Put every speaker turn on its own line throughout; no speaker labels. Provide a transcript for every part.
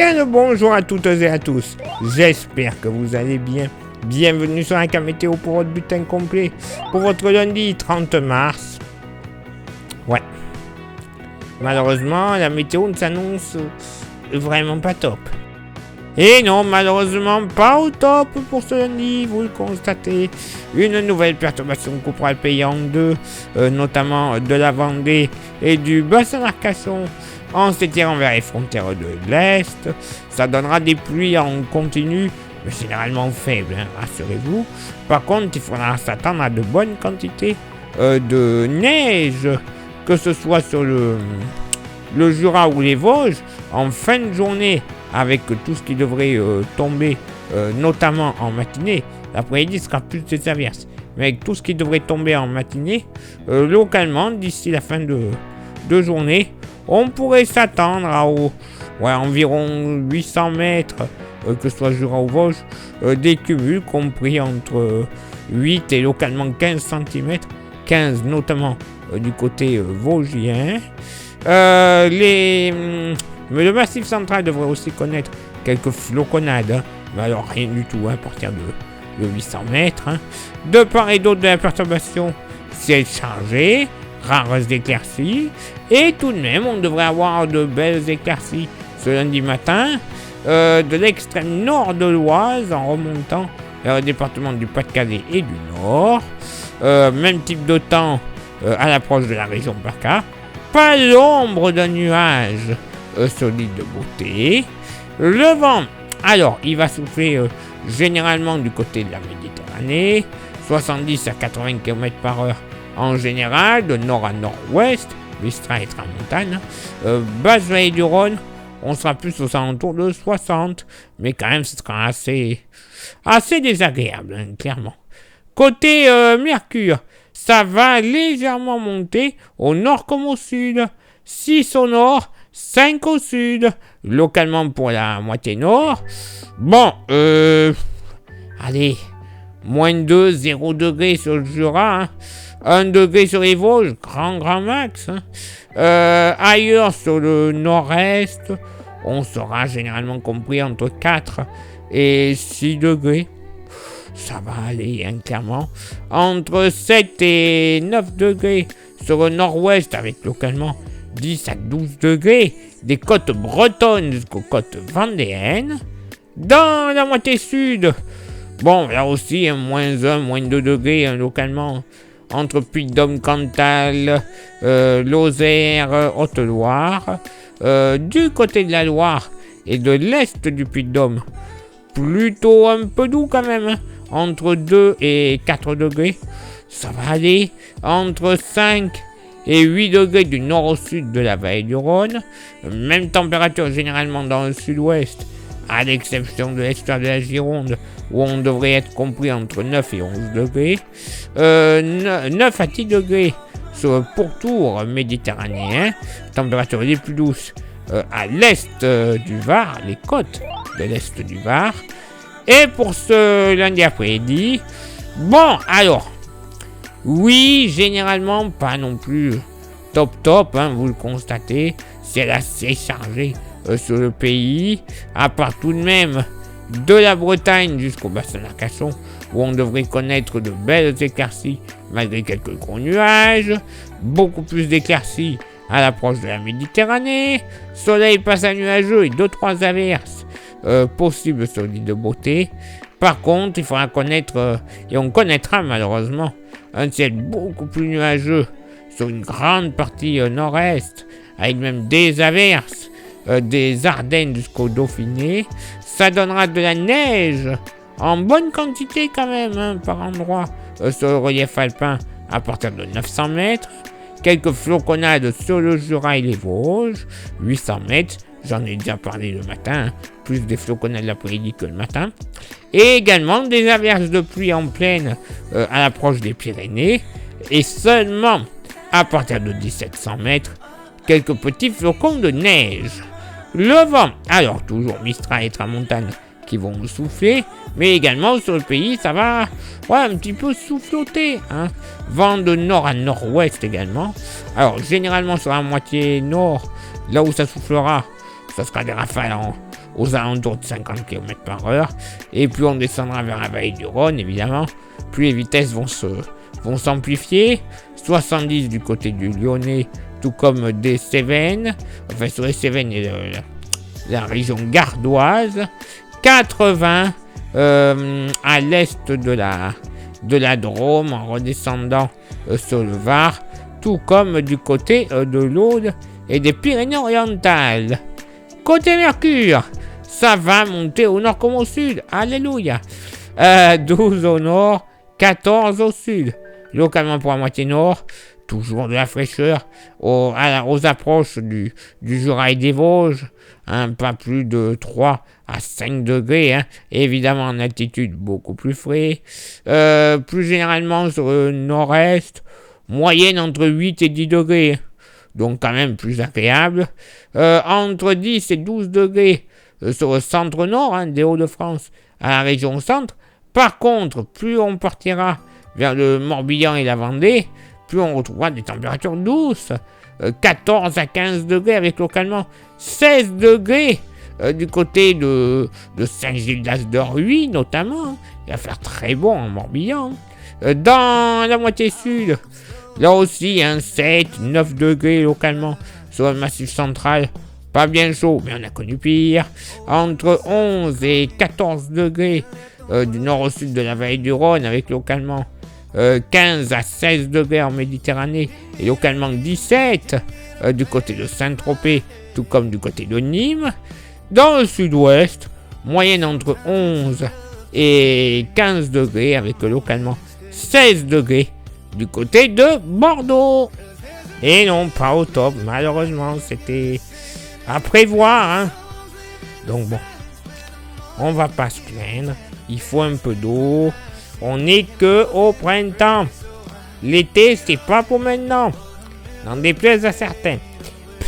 bien le bonjour à toutes et à tous. J'espère que vous allez bien. Bienvenue sur un cas météo pour votre bulletin complet. Pour votre lundi 30 mars. Ouais. Malheureusement, la météo ne s'annonce vraiment pas top. Et non, malheureusement, pas au top pour ce lundi, vous le constatez. Une nouvelle perturbation coupera le pays en deux, notamment de la Vendée et du Bas-Saint-Marcasson, en s'étirant vers les frontières de l'Est. Ça donnera des pluies en continu, mais généralement faibles, rassurez-vous. Par contre, il faudra s'attendre à de bonnes quantités de neige, que ce soit sur le Jura ou les Vosges, en fin de journée, avec tout ce qui devrait tomber, notamment en matinée. L'après-midi sera plus des averses. Mais avec tout ce qui devrait tomber en matinée, localement, d'ici la fin de journée, on pourrait s'attendre à environ 800 mètres, que ce soit Jura ou Vosges, des cumuls compris entre 8 et localement 15 cm, 15 notamment du côté vosgien. Mais le massif central devrait aussi connaître quelques floconnades, mais alors rien du tout à partir de 800 mètres. De part et d'autre de la perturbation, ciel chargé, rares éclaircies, et tout de même on devrait avoir de belles éclaircies ce lundi matin, de l'extrême nord de l'Oise en remontant vers le département du Pas-de-Calais et du Nord. Même type de temps à l'approche de la région PACA. Pas l'ombre d'un nuage sur l'île de Beauté. Le vent, alors, il va souffler généralement du côté de la Méditerranée, 70 à 80 km/h en général, de nord à nord-ouest, Vistra et Tramontane. Basse vallée du Rhône, on sera plus aux alentours de 60, mais quand même, ce sera assez désagréable, clairement. Côté Mercure, ça va légèrement monter au nord comme au sud. 6 au nord, 5 au sud. Localement pour la moitié nord. Bon, allez, moins 2, 0 degré sur le Jura. 1 degré sur les Vosges, grand max. Ailleurs sur le nord-est, on sera généralement compris entre 4 et 6 degrés. Ça va aller, clairement. Entre 7 et 9 degrés sur le nord-ouest, avec localement 10 à 12 degrés, des côtes bretonnes jusqu'aux côtes vendéennes. Dans la moitié sud, bon, là aussi, moins 1, moins 2 degrés, localement, entre Puy-de-Dôme, Cantal, Lozère, Haute-Loire. Du côté de la Loire et de l'est du Puy-de-Dôme, plutôt un peu doux quand même, entre 2 et 4 degrés, ça va aller. Entre 5 et 8 degrés du nord au sud de la vallée du Rhône, même température généralement dans le sud-ouest, à l'exception de l'estuaire de la Gironde, où on devrait être compris entre 9 et 11 degrés, 9 à 10 degrés sur le pourtour méditerranéen, température les plus douces à l'est du Var, les côtes de l'est du Var. Et pour ce lundi après-midi, bon, alors, oui, généralement, pas non plus top, vous le constatez, c'est assez chargé sur le pays, à part tout de même de la Bretagne jusqu'au Bas-Saint-Marcasson, où on devrait connaître de belles éclaircies, malgré quelques gros nuages, beaucoup plus d'éclaircies à l'approche de la Méditerranée, soleil passage nuageux et 2-3 averses possible sur l'île de Beauté. Par contre, il faudra connaître, et on connaîtra malheureusement, un ciel beaucoup plus nuageux sur une grande partie nord-est, avec même des averses des Ardennes jusqu'au Dauphiné. Ça donnera de la neige en bonne quantité quand même, par endroit, sur le relief alpin à partir de 900 mètres. Quelques floconnades sur le Jura et les Vosges, 800 mètres. J'en ai déjà parlé le matin, plus des floconnades l'après-midi que le matin. Et également des averses de pluie en plaine à l'approche des Pyrénées. Et seulement à partir de 1700 mètres, quelques petits flocons de neige. Le vent, alors toujours Mistral et Tramontane qui vont souffler, mais également sur le pays, ça va un petit peu souffloter. Vent de nord à nord-ouest également. Alors généralement sur la moitié nord, là où ça soufflera, ça sera des rafales aux alentours de 50 km/h. Et plus on descendra vers la vallée du Rhône, évidemment, plus les vitesses vont s'amplifier. 70 du côté du Lyonnais, tout comme des Cévennes, enfin sur les Cévennes et la région gardoise. 80 à l'est de la Drôme, en redescendant sur le Var, tout comme du côté de l'Aude et des Pyrénées-Orientales. Côté Mercure, ça va monter au nord comme au sud. Alléluia. 12 au nord, 14 au sud. Localement pour la moitié nord, toujours de la fraîcheur aux approches du Jura et des Vosges, pas plus de 3 à 5 degrés, évidemment en altitude beaucoup plus frais. Plus généralement sur le nord-est, moyenne entre 8 et 10 degrés, donc quand même plus agréable. Entre 10 et 12 degrés sur le centre-nord des Hauts-de-France à la région centre. Par contre, plus on partira vers le Morbihan et la Vendée, plus on retrouvera des températures douces. 14 à 15 degrés avec localement 16 degrés du côté de Saint-Gildas-de-Rhuys notamment. Il va faire très bon en Morbihan. Dans la moitié sud, là aussi 7, 9 degrés localement sur le massif central. Pas bien chaud, mais on a connu pire. Entre 11 et 14 degrés du nord au sud de la vallée du Rhône avec localement 15 à 16 degrés en Méditerranée et localement 17 du côté de Saint-Tropez, tout comme du côté de Nîmes. Dans le sud-ouest, moyenne entre 11 et 15 degrés avec localement 16 degrés du côté de Bordeaux. Et non, pas au top, malheureusement, c'était à prévoir. Donc bon, on va pas se plaindre, il faut un peu d'eau. On n'est que au printemps. L'été, c'est pas pour maintenant. N'en déplaise à certains.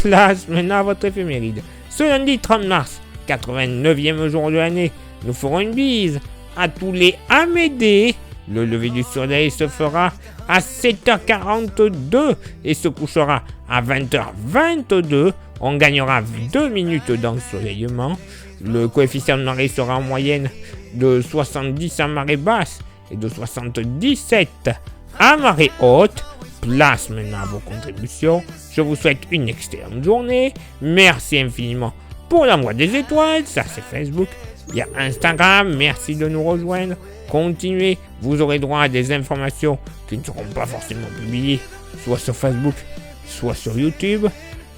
Place maintenant à votre éphéméride. Ce lundi 30 mars, 89e jour de l'année, nous ferons une bise à tous les Amédées. Le lever du soleil se fera à 7h42 et se couchera à 20h22. On gagnera 2 minutes d'ensoleillement. Le coefficient de marée sera en moyenne de 70 à marée basse et de 77 à marée haute. Place maintenant à vos contributions. Je vous souhaite une excellente journée. Merci infiniment pour l'envoi des étoiles. Ça, c'est Facebook. Il y a Instagram. Merci de nous rejoindre. Continuez. Vous aurez droit à des informations qui ne seront pas forcément publiées, soit sur Facebook, soit sur YouTube.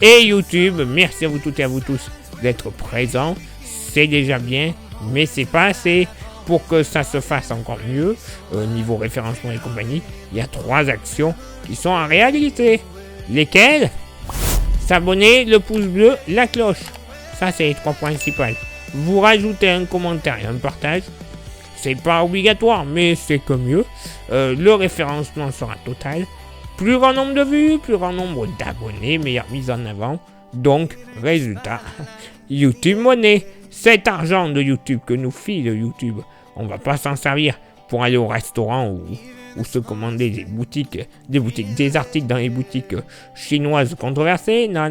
Et YouTube, merci à vous toutes et à vous tous d'être présents. C'est déjà bien, mais c'est pas assez. Pour que ça se fasse encore mieux, niveau référencement et compagnie, il y a 3 actions qui sont en réalité. Lesquelles? S'abonner, le pouce bleu, la cloche. Ça, c'est les 3 principales. Vous rajoutez un commentaire et un partage. C'est pas obligatoire, mais c'est que mieux. Le référencement sera total. Plus grand nombre de vues, plus grand nombre d'abonnés, meilleure mise en avant. Donc, résultat, YouTube monnaie. Cet argent de YouTube que nous file YouTube, on va pas s'en servir pour aller au restaurant ou se commander des articles dans les boutiques chinoises controversées. Non.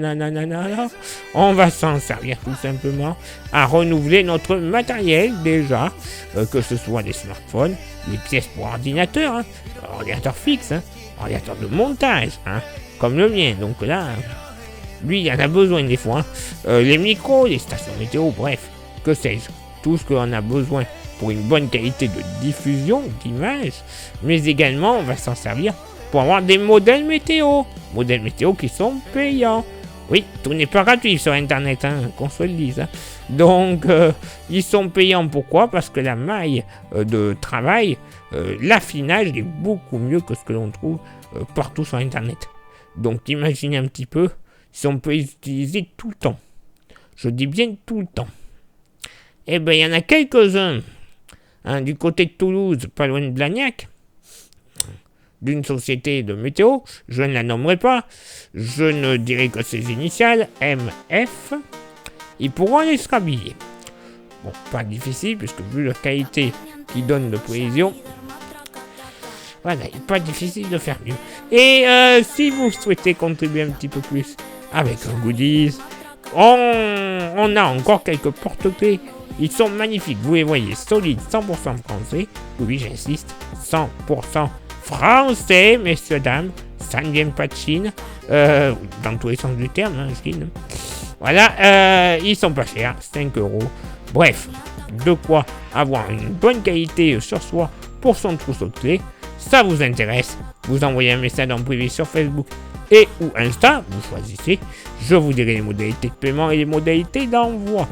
On va s'en servir tout simplement à renouveler notre matériel déjà, que ce soit des smartphones, les pièces pour ordinateur, ordinateur fixe, ordinateur de montage, comme le mien. Donc là, lui, il en a besoin des fois. Les micros, les stations météo, bref, que sais-je. Tout ce qu'on a besoin pour une bonne qualité de diffusion, d'image, mais également, on va s'en servir pour avoir des modèles météo. Modèles météo qui sont payants. Oui, tout n'est pas gratuit sur Internet, qu'on se le dise. Donc, ils sont payants. Pourquoi? Parce que la maille de travail, l'affinage est beaucoup mieux que ce que l'on trouve partout sur Internet. Donc, imaginez un petit peu si on peut les utiliser tout le temps. Je dis bien tout le temps. Eh bien, il y en a quelques-uns du côté de Toulouse, pas loin de Blagnac, d'une société de météo. Je ne la nommerai pas. Je ne dirai que ses initiales, MF. Ils pourront aller se rhabiller. Bon, pas difficile, puisque vu la qualité qu'ils donnent de prévision, voilà, il n'est pas difficile de faire mieux. Et si vous souhaitez contribuer un petit peu plus avec un goodies, On a encore quelques porte-clés. Ils sont magnifiques, vous les voyez, solides, 100% français. Oui, j'insiste, 100% français, messieurs, dames. Ça ne vient pas de Chine. Dans tous les sens du terme, hein, Chine. Voilà, ils sont pas chers, 5 €. Bref, de quoi avoir une bonne qualité sur soi pour son trousseau de clés. Ça vous intéresse, vous envoyez un message en privé sur Facebook et ou Insta, vous choisissez. Je vous dirai les modalités de paiement et les modalités d'envoi.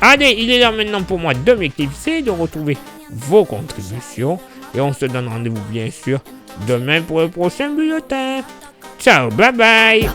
Allez, il est là maintenant pour moi de m'éclipser, de retrouver vos contributions. Et on se donne rendez-vous bien sûr demain pour le prochain bulletin. Ciao, bye bye.